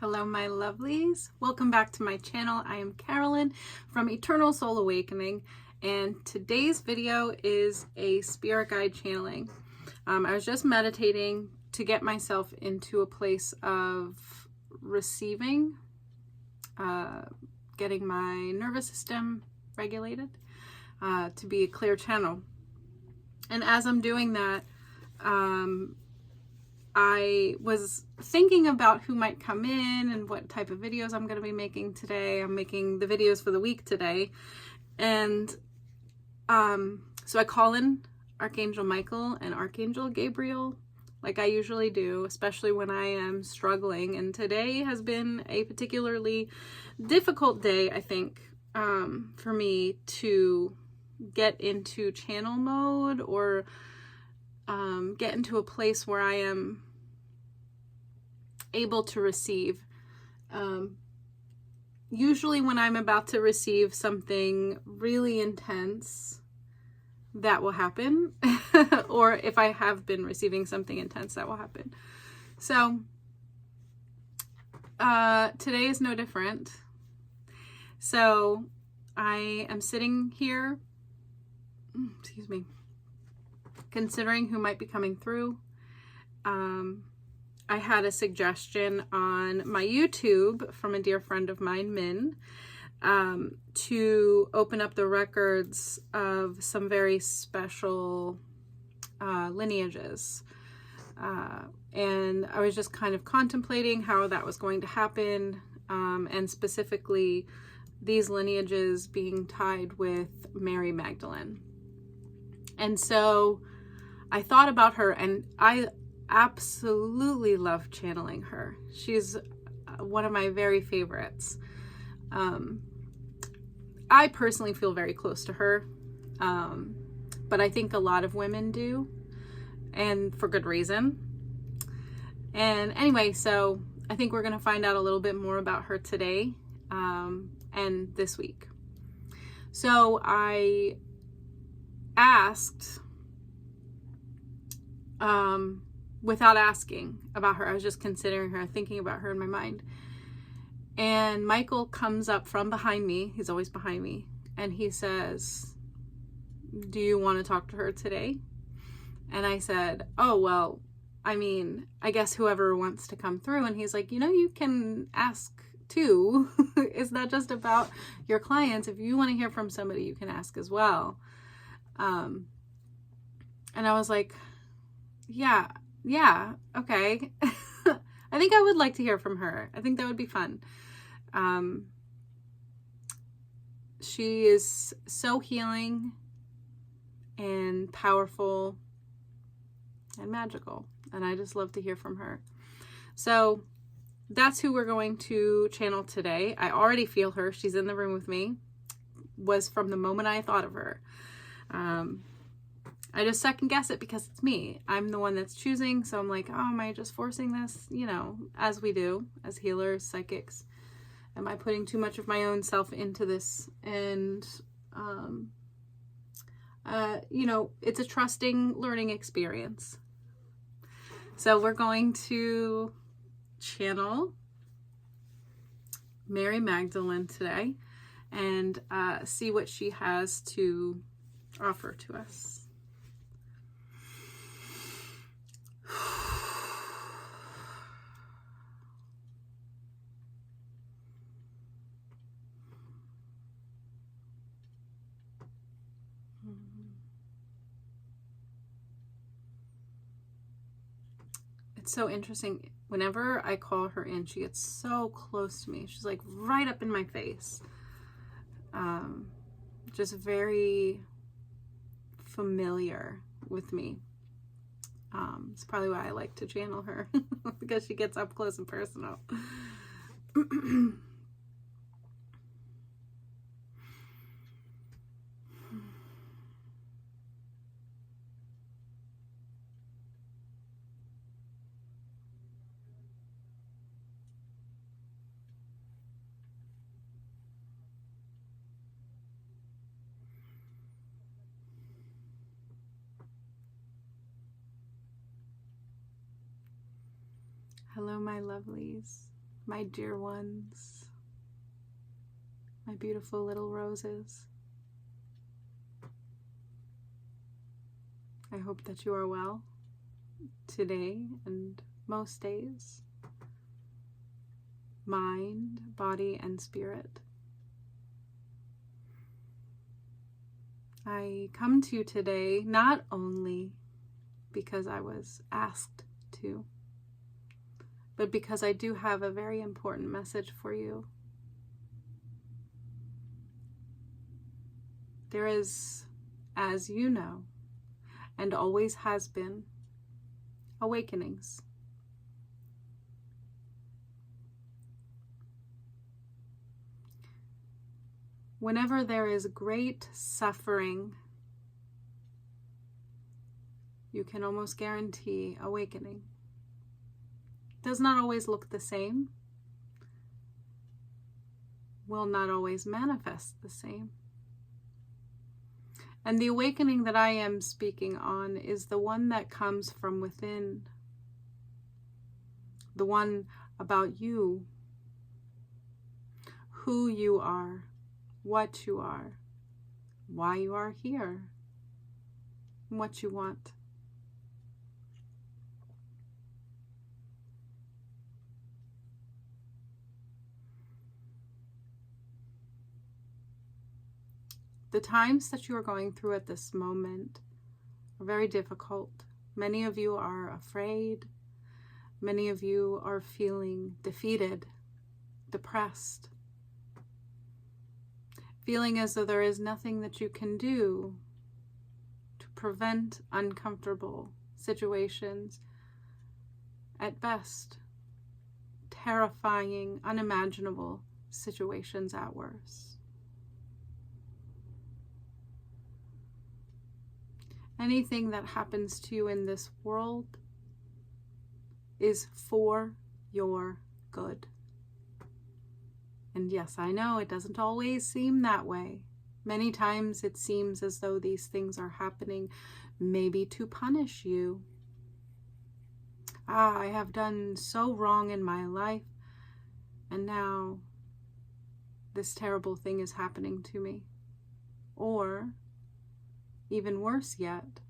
Hello my lovelies, welcome back to my channel. I am Carolyn from Eternal Soul Awakening, and today's video is a spirit guide channeling. I was just meditating to get myself into a place of receiving, getting my nervous system regulated, to be a clear channel. And as I'm doing that, I was thinking about who might come in and what type of videos I'm going to be making today. I'm making the videos for the week today. And so I call in Archangel Michael and Archangel Gabriel like I usually do, especially when I am struggling. And today has been a particularly difficult day, I think, for me to get into channel mode or get into a place where I am able to receive. Usually when I'm about to receive something really intense, that will happen. Or if I have been receiving something intense, that will happen. So today is no different. So I am sitting here, excuse me, considering who might be coming through. I had a suggestion on my YouTube from a dear friend of mine, Min, to open up the records of some very special lineages. And I was just kind of contemplating how that was going to happen, and specifically these lineages being tied with Mary Magdalene. And so I thought about her, and I absolutely love channeling her. She's one of my very favorites. I personally feel very close to her, but I think a lot of women do, and for good reason. And anyway, so I think we're going to find out a little bit more about her today, and this week. So I asked, without asking about her, I was just considering her, thinking about her in my mind. And Michael comes up from behind me. He's always behind me. And he says, "Do you want to talk to her today?" And I said, "Oh, well, I mean, I guess whoever wants to come through." And he's like, "You can ask too. It's not just about your clients. If you want to hear from somebody, you can ask as well." And I was like, yeah, okay. I think I would like to hear from her. I think that would be fun. She is so healing and powerful and magical, and I just love to hear from her. So that's who we're going to channel today. I already feel her. She's in the room with me. Was from the moment I thought of her. I just second guess it because it's me. I'm the one that's choosing. So I'm like, oh, am I just forcing this? As we do as healers, psychics. Am I putting too much of my own self into this? And, it's a trusting learning experience. So we're going to channel Mary Magdalene today and see what she has to offer to us. It's so interesting. Whenever I call her in, she gets so close to me. She's like right up in my face. Just very familiar with me. It's probably why I like to channel her, because she gets up close and personal. Hello, my lovelies. my dear ones, my beautiful little roses. I hope that you are well today and most days, mind, body, and spirit. I come to you today not only because I was asked to, but because I do have a very important message for you. There is, as you know, and always has been, awakenings. Whenever there is great suffering, you can almost guarantee awakening. It does not always look the same, will not always manifest the same. And the awakening that I am speaking on is the one that comes from within, the one about you, who you are, what you are, why you are here, and what you want. The times that you are going through at this moment are very difficult. Many of you are afraid. Many of you are feeling defeated, depressed, feeling as though there is nothing that you can do to prevent uncomfortable situations, at best, terrifying, unimaginable situations at worst. Anything that happens to you in this world is for your good. And yes, I know it doesn't always seem that way. Many times it seems as though these things are happening maybe to punish you. I have done so wrong in my life, and now this terrible thing is happening to me. Or, even worse yet,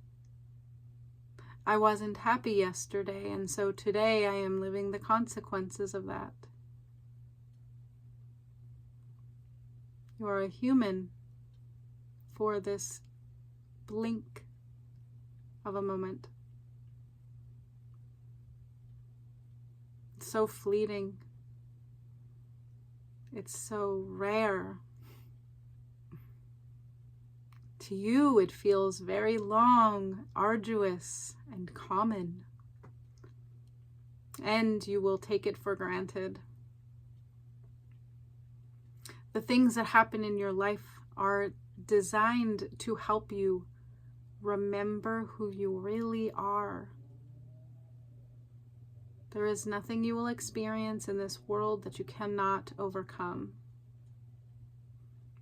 I wasn't happy yesterday, and so today I am living the consequences of that. You are a human for this blink of a moment. It's so fleeting. It's so rare. To you, it feels very long, arduous, and common. And you will take it for granted. The things that happen in your life are designed to help you remember who you really are. There is nothing you will experience in this world that you cannot overcome.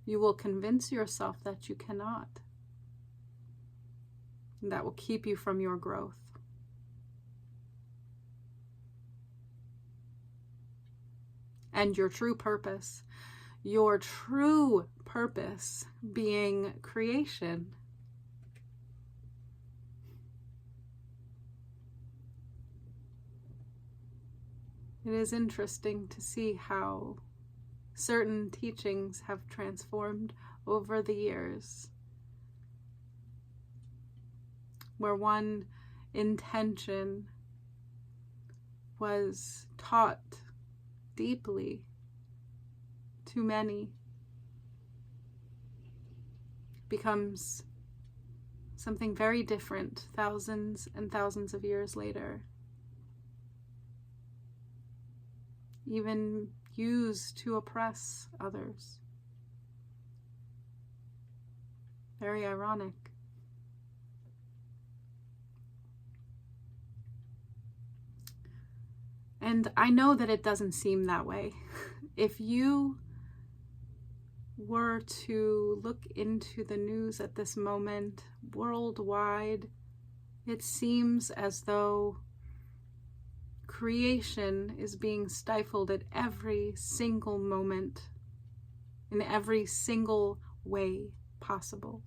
You will convince yourself that you cannot. And that will keep you from your growth. And your true purpose. Your true purpose being creation. It is interesting to see how certain teachings have transformed over the years, where one intention was taught deeply to many, becomes something very different thousands and thousands of years later, even used to oppress others. Very ironic. And I know that it doesn't seem that way. If you were to look into the news at this moment, worldwide, it seems as though creation is being stifled at every single moment, in every single way possible.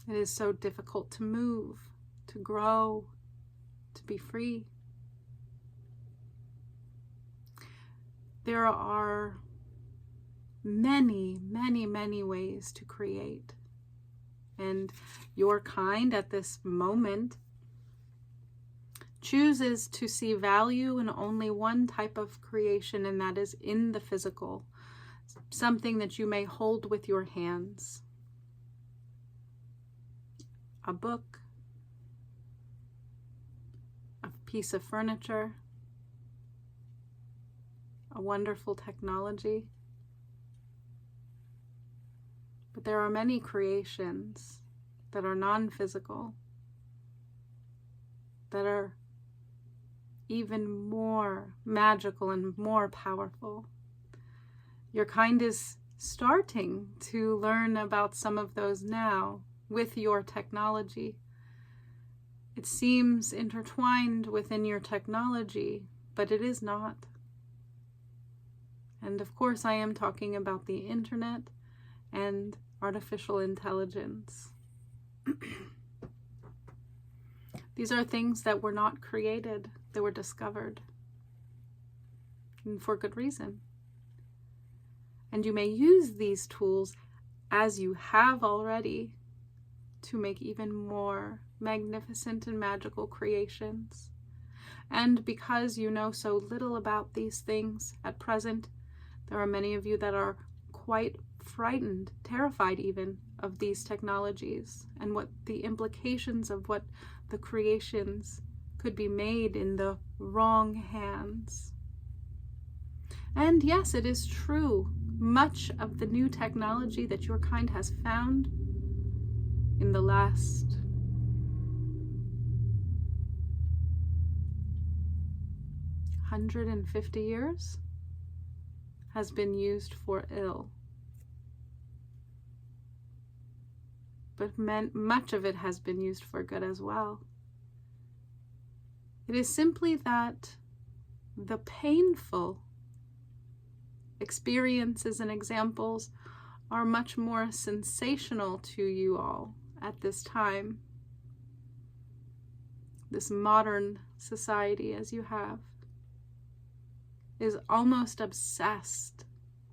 It is so difficult to move, to grow, to be free. There are many, many, many ways to create. And your kind at this moment chooses to see value in only one type of creation, and that is in the physical, something that you may hold with your hands. A book, a piece of furniture, a wonderful technology. But there are many creations that are non-physical, that are even more magical and more powerful. Your kind is starting to learn about some of those now with your technology. It seems intertwined within your technology, but it is not. And of course, I am talking about the internet and artificial intelligence. These are things that were not created, they were discovered. And for good reason. And you may use these tools, as you have already, to make even more magnificent and magical creations. And because you know so little about these things at present, there are many of you that are quite frightened, terrified even, of these technologies and what the implications of what the creations could be made in the wrong hands. And yes, it is true, much of the new technology that your kind has found in the last 150 years has been used for ill. But much of it has been used for good as well. It is simply that the painful experiences and examples are much more sensational to you all at this time. This modern society, as you have, is almost obsessed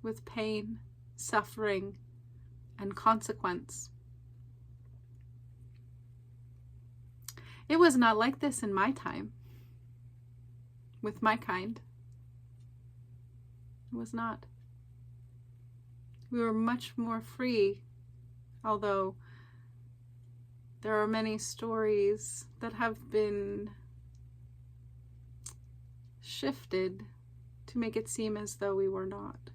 with pain, suffering, and consequence. It was not like this in my time, with my kind. It was not. We were much more free, although there are many stories that have been shifted to make it seem as though we were not.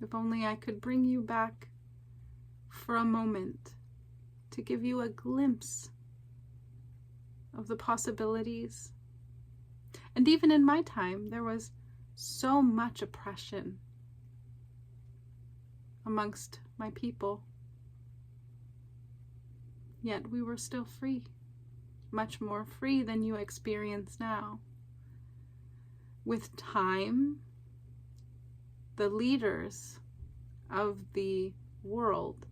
If only I could bring you back for a moment to give you a glimpse of the possibilities. And even in my time, there was so much oppression amongst my people. Yet we were still free, much more free than you experience now. With time, the leaders of the world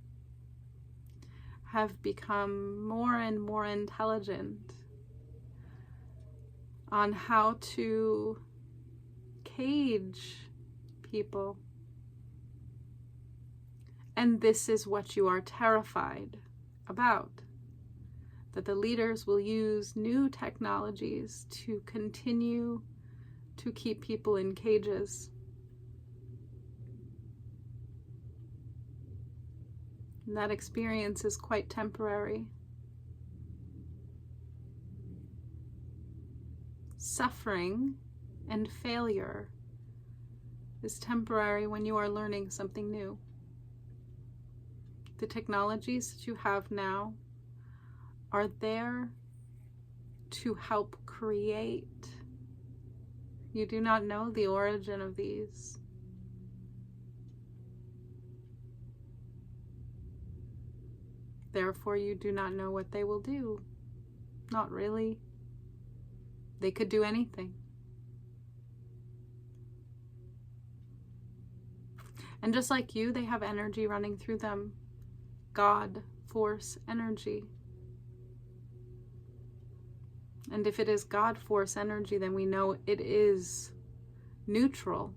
have become more and more intelligent on how to cage people. And this is what you are terrified about, that the leaders will use new technologies to continue to keep people in cages. And that experience is quite temporary. Suffering and failure is temporary when you are learning something new. The technologies that you have now are there to help create. You do not know the origin of these. Therefore, you do not know what they will do. Not really. They could do anything. And just like you, they have energy running through them. God, force, energy. And if it is God, force, energy, then we know it is neutral.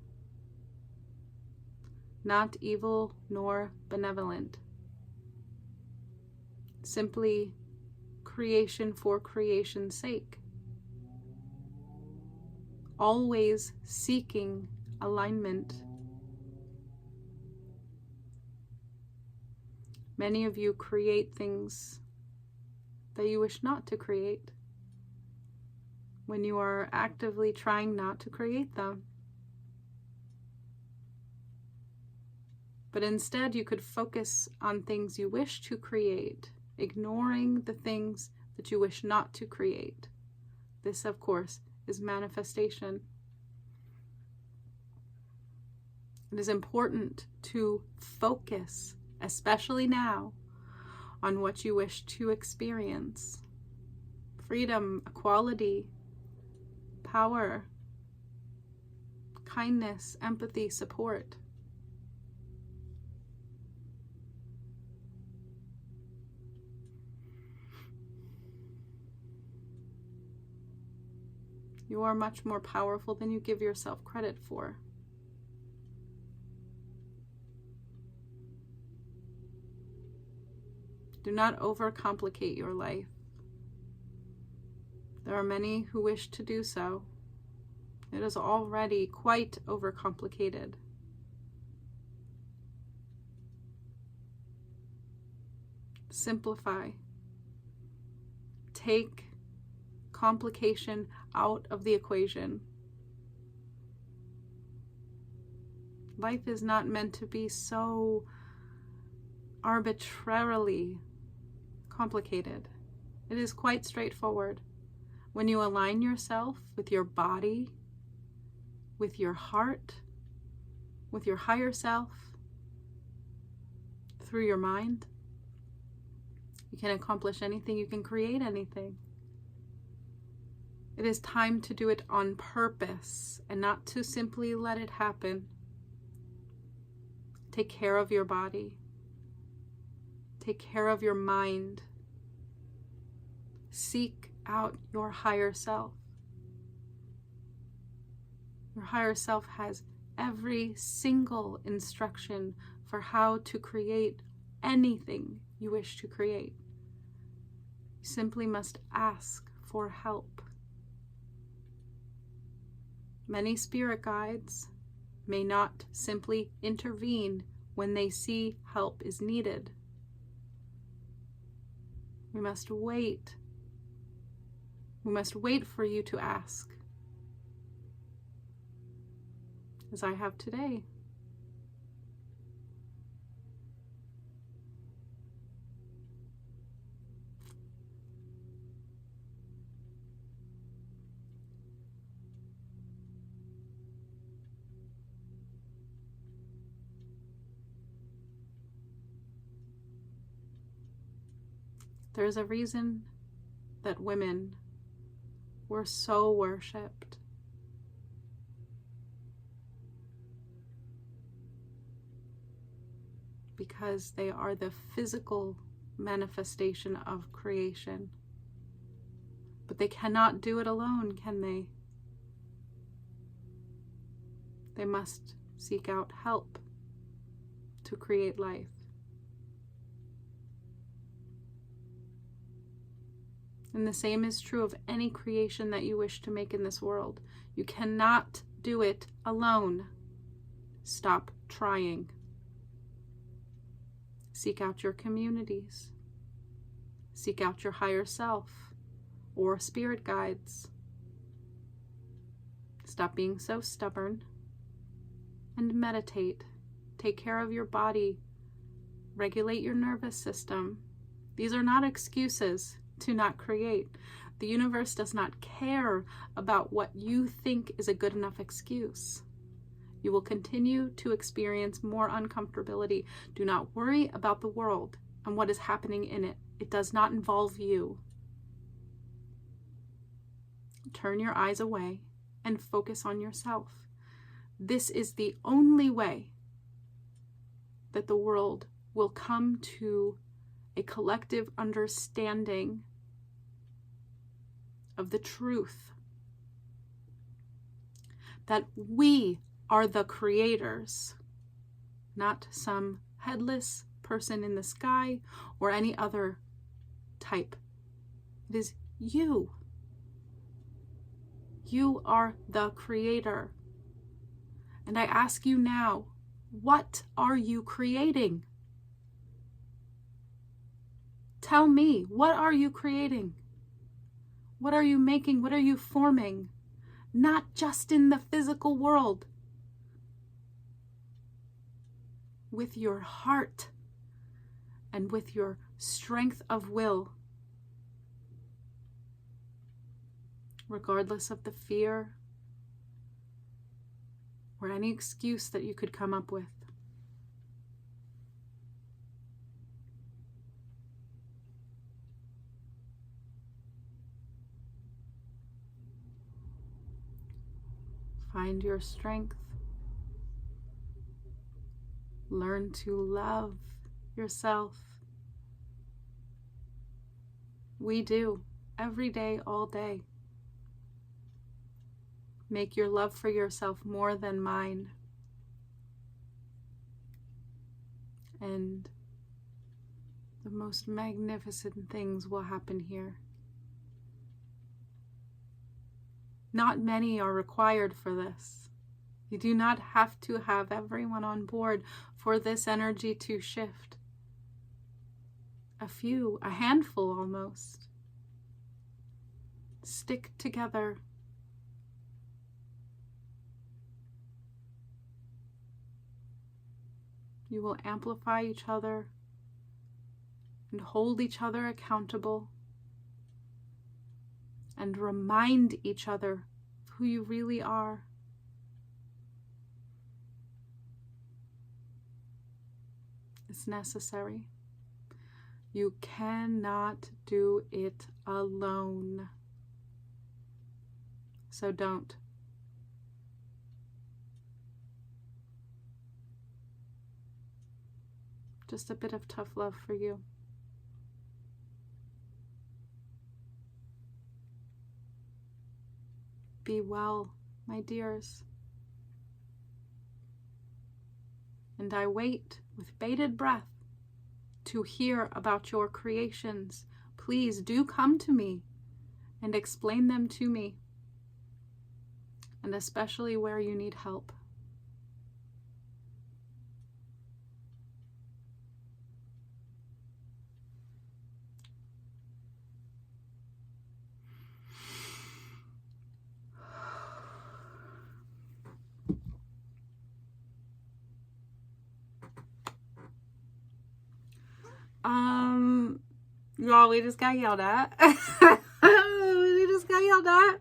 Not evil nor benevolent. Simply creation for creation's sake. Always seeking alignment. Many of you create things that you wish not to create when you are actively trying not to create them. But instead, you could focus on things you wish to create, ignoring the things that you wish not to create. This, of course, is manifestation. It is important to focus, especially now, on what you wish to experience. Freedom, equality, power, kindness, empathy, support. You are much more powerful than you give yourself credit for. Do not overcomplicate your life. There are many who wish to do so. It is already quite overcomplicated. Simplify. Take complication out of the equation. Life is not meant to be so arbitrarily complicated. It is quite straightforward. When you align yourself with your body, with your heart, with your higher self, through your mind, you can accomplish anything, you can create anything. It is time to do it on purpose and not to simply let it happen. Take care of your body. Take care of your mind. Seek out your higher self. Your higher self has every single instruction for how to create anything you wish to create. You simply must ask for help. Many spirit guides may not simply intervene when they see help is needed. We must wait. We must wait for you to ask, as I have today. There's a reason that women were so worshipped. Because they are the physical manifestation of creation. But they cannot do it alone, can they? They must seek out help to create life. And the same is true of any creation that you wish to make in this world. You cannot do it alone. Stop trying. Seek out your communities. Seek out your higher self or spirit guides. Stop being so stubborn and meditate. Take care of your body. Regulate your nervous system. These are not excuses to not create. The universe does not care about what you think is a good enough excuse. You will continue to experience more uncomfortability. Do not worry about the world and what is happening in it. It does not involve you. turn your eyes away and focus on yourself. This is the only way that the world will come to a collective understanding of the truth that we are the creators, not some headless person in the sky or any other type. It is you. You are the creator. And I ask you now, what are you creating? Tell me, what are you creating? What are you making? What are you forming? Not just in the physical world. With your heart and with your strength of will. Regardless of the fear or any excuse that you could come up with. Find your strength. Learn to love yourself. We do, every day, all day. Make your love for yourself more than mine. And the most magnificent things will happen here. Not many are required for this. You do not have to have everyone on board for this energy to shift. A few, a handful almost. Stick together. You will amplify each other and hold each other accountable and remind each other of who you really are. It's necessary. You cannot do it alone. So don't. Just a bit of tough love for you. Be well, my dears. And I wait with bated breath to hear about your creations. Please do come to me and explain them to me, and especially where you need help. Y'all, we just got yelled at. We just got yelled at.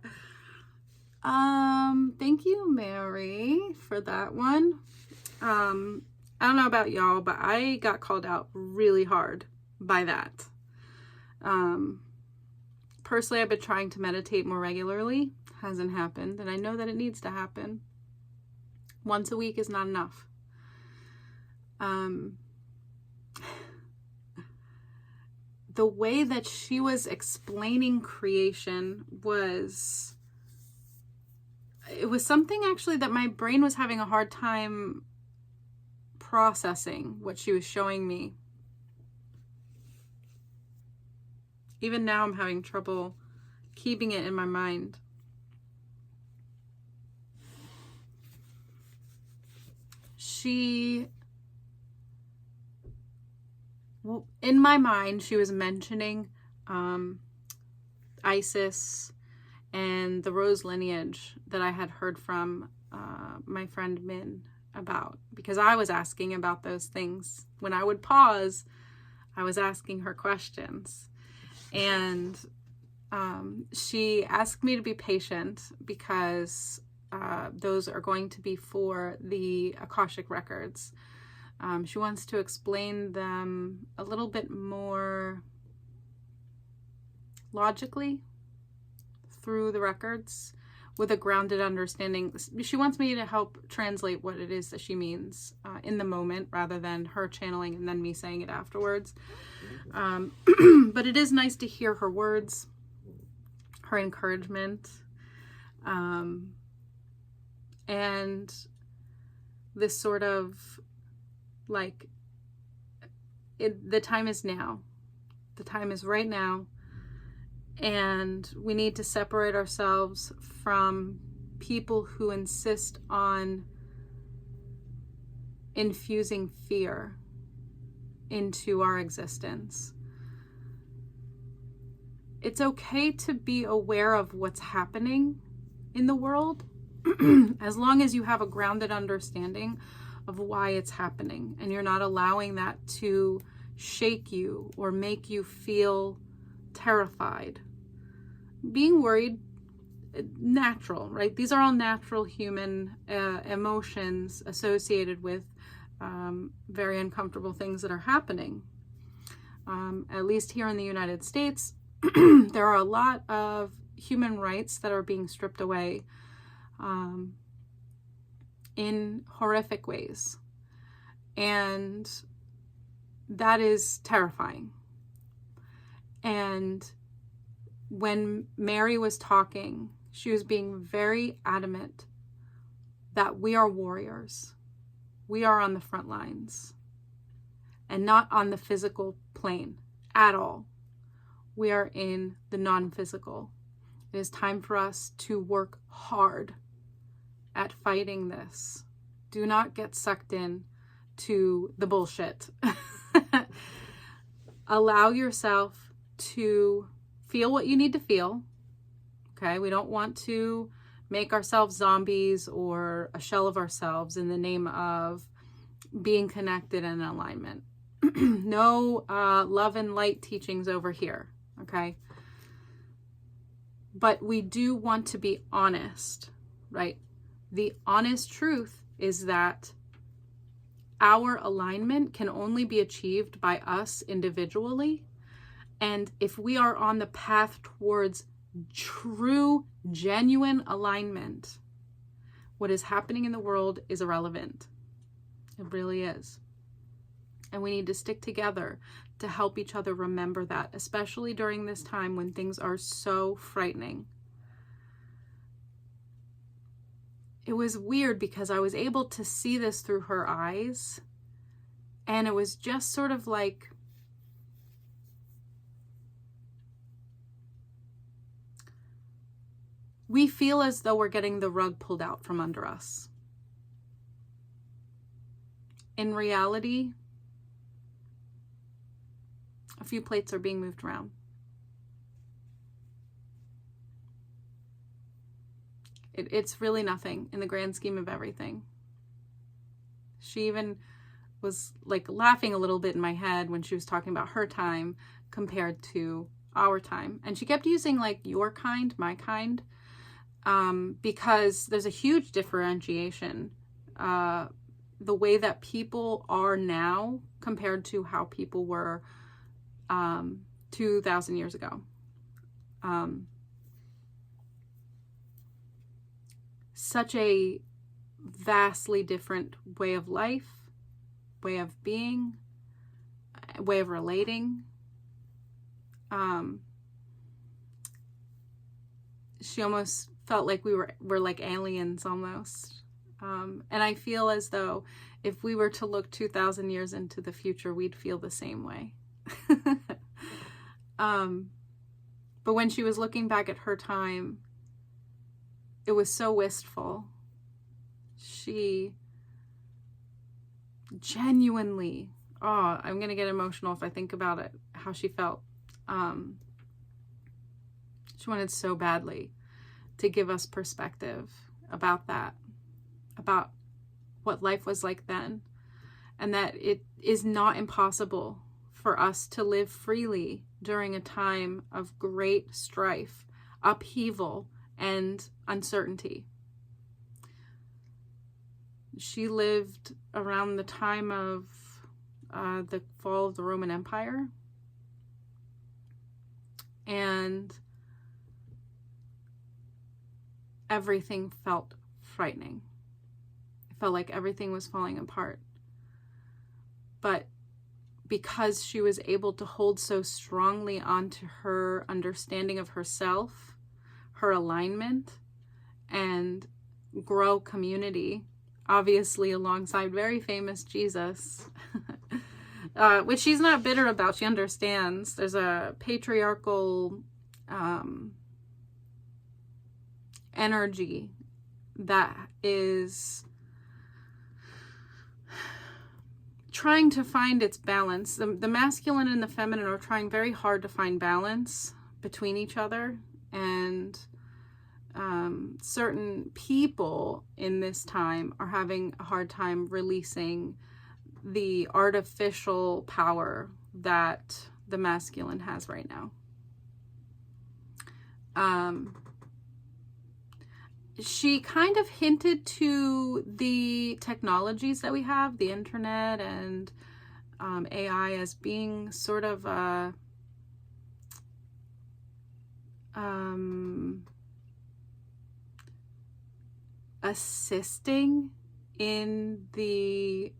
Thank you, Mary, for that one. I don't know about y'all, but I got called out really hard by that. Personally, I've been trying to meditate more regularly. Hasn't happened, and I know that it needs to happen. Once a week is not enough. The way that she was explaining creation was, it was something actually that my brain was having a hard time processing what she was showing me. Even now I'm having trouble keeping it in my mind. In my mind, she was mentioning Isis and the rose lineage that I had heard from my friend Min about, because I was asking about those things. When I would pause, I was asking her questions. And she asked me to be patient because those are going to be for the Akashic records. She wants to explain them a little bit more logically through the records with a grounded understanding. She wants me to help translate what it is that she means in the moment, rather than her channeling and then me saying it afterwards. But it is nice to hear her words, her encouragement, and this sort of like, the time is now. The time is right now. And we need to separate ourselves from people who insist on infusing fear into our existence. It's okay to be aware of what's happening in the world, as long as you have a grounded understanding of why it's happening, and you're not allowing that to shake you or make you feel terrified. Being worried, natural, right? These are all natural human emotions associated with very uncomfortable things that are happening. At least here in the United States, there are a lot of human rights that are being stripped away in horrific ways. And that is terrifying. And when Mary was talking, she was being very adamant that we are warriors. We are on the front lines and not on the physical plane at all. We are in the non-physical. It is time for us to work hard at fighting this. Do not get sucked in to the bullshit. Allow yourself to feel what you need to feel. Okay, we don't want to make ourselves zombies or a shell of ourselves in the name of being connected and in alignment. No love and light teachings over here. Okay, but we do want to be honest, right? The honest truth is that our alignment can only be achieved by us individually. And if we are on the path towards true, genuine alignment, what is happening in the world is irrelevant. It really is. And we need to stick together to help each other remember that, especially during this time when things are so frightening. It was weird because I was able to see this through her eyes, and it was just sort of like, we feel as though we're getting the rug pulled out from under us. In reality, a few plates are being moved around. It's really nothing in the grand scheme of everything. She even was like laughing a little bit in my head when she was talking about her time compared to our time. And she kept using like your kind, my kind, because there's a huge differentiation. The way that people are now compared to how people were 2,000 years ago. Such a vastly different way of life, way of being, way of relating. She almost felt like we're like aliens almost. And I feel as though if we were to look 2,000 years into the future, we'd feel the same way. But when she was looking back at her time, it was so wistful. She genuinely, I'm going to get emotional if I think about it, how she felt. She wanted so badly to give us perspective about that, about what life was like then, and that it is not impossible for us to live freely during a time of great strife, upheaval, and uncertainty. She lived around the time of the fall of the Roman Empire. And everything felt frightening. It felt like everything was falling apart. But because she was able to hold so strongly onto her understanding of herself, her alignment, and grow community, obviously alongside very famous Jesus, which she's not bitter about. She understands there's a patriarchal energy that is trying to find its balance. The masculine and the feminine are trying very hard to find balance between each other, and certain people in this time are having a hard time releasing the artificial power that the masculine has right now. She kind of hinted to the technologies that we have, the internet and AI, as being sort of assisting in the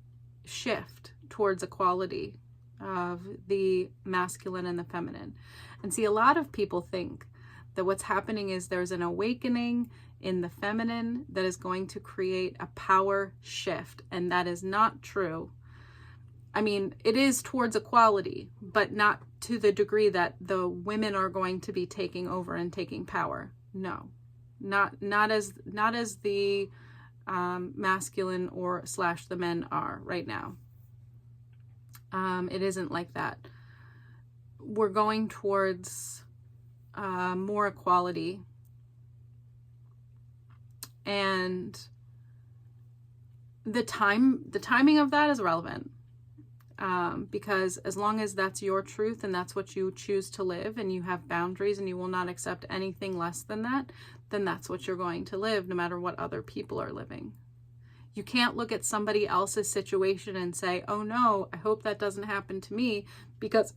shift towards equality of the masculine and the feminine. And see, a lot of people think that what's happening is there's an awakening in the feminine that is going to create a power shift, and that is not true. I mean, it is towards equality, but not to the degree that the women are going to be taking over and taking power. No, not as the masculine or / the men are right now. It isn't like that. We're going towards more equality, and the timing of that is relevant, because as long as that's your truth and that's what you choose to live, and you have boundaries and you will not accept anything less than that, then that's what you're going to live, no matter what other people are living. You can't look at somebody else's situation and say, oh no, I hope that doesn't happen to me, because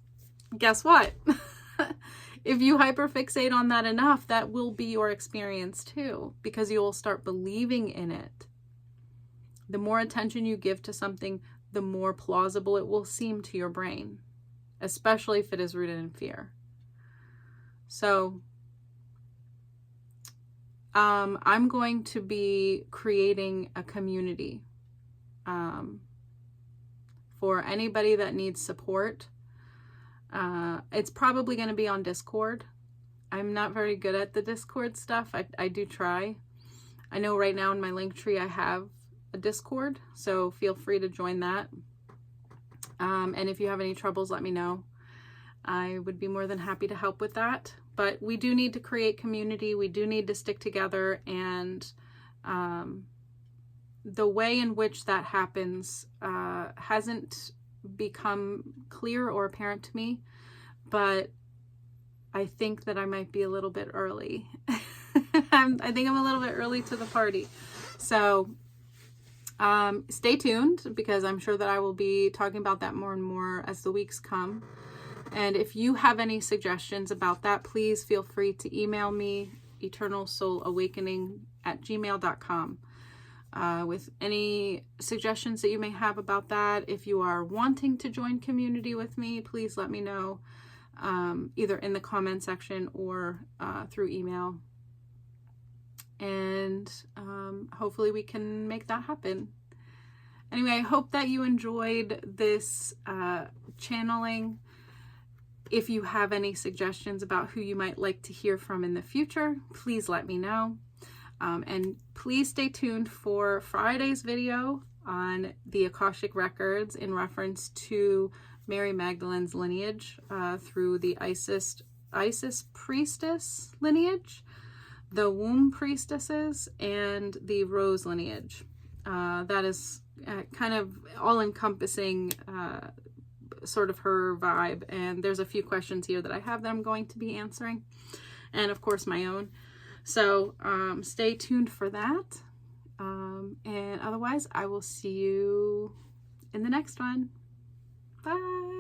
guess what? If you hyperfixate on that enough, that will be your experience too, because you will start believing in it. The more attention you give to something, the more plausible it will seem to your brain, especially if it is rooted in fear. So I'm going to be creating a community for anybody that needs support. It's probably going to be on Discord. I'm not very good at the Discord stuff. I do try. I know right now in my link tree I have a Discord, so feel free to join that. And if you have any troubles, let me know. I would be more than happy to help with that. But we do need to create community. We do need to stick together, and the way in which that happens hasn't become clear or apparent to me, but I think that I might be a little bit early. I think I'm a little bit early to the party. So stay tuned, because I'm sure that I will be talking about that more and more as the weeks come. And if you have any suggestions about that, please feel free to email me, eternalsoulawakening@gmail.com. With any suggestions that you may have about that. If you are wanting to join community with me, please let me know, either in the comment section or through email. And hopefully we can make that happen. Anyway, I hope that you enjoyed this channeling. If you have any suggestions about who you might like to hear from in the future, please let me know. And please stay tuned for Friday's video on the Akashic Records in reference to Mary Magdalene's lineage through the Isis priestess lineage, the womb priestesses, and the rose lineage. That is kind of all-encompassing sort of her vibe, and there's a few questions here that I have that I'm going to be answering, and of course my own. So stay tuned for that, and otherwise I will see you in the next one. Bye.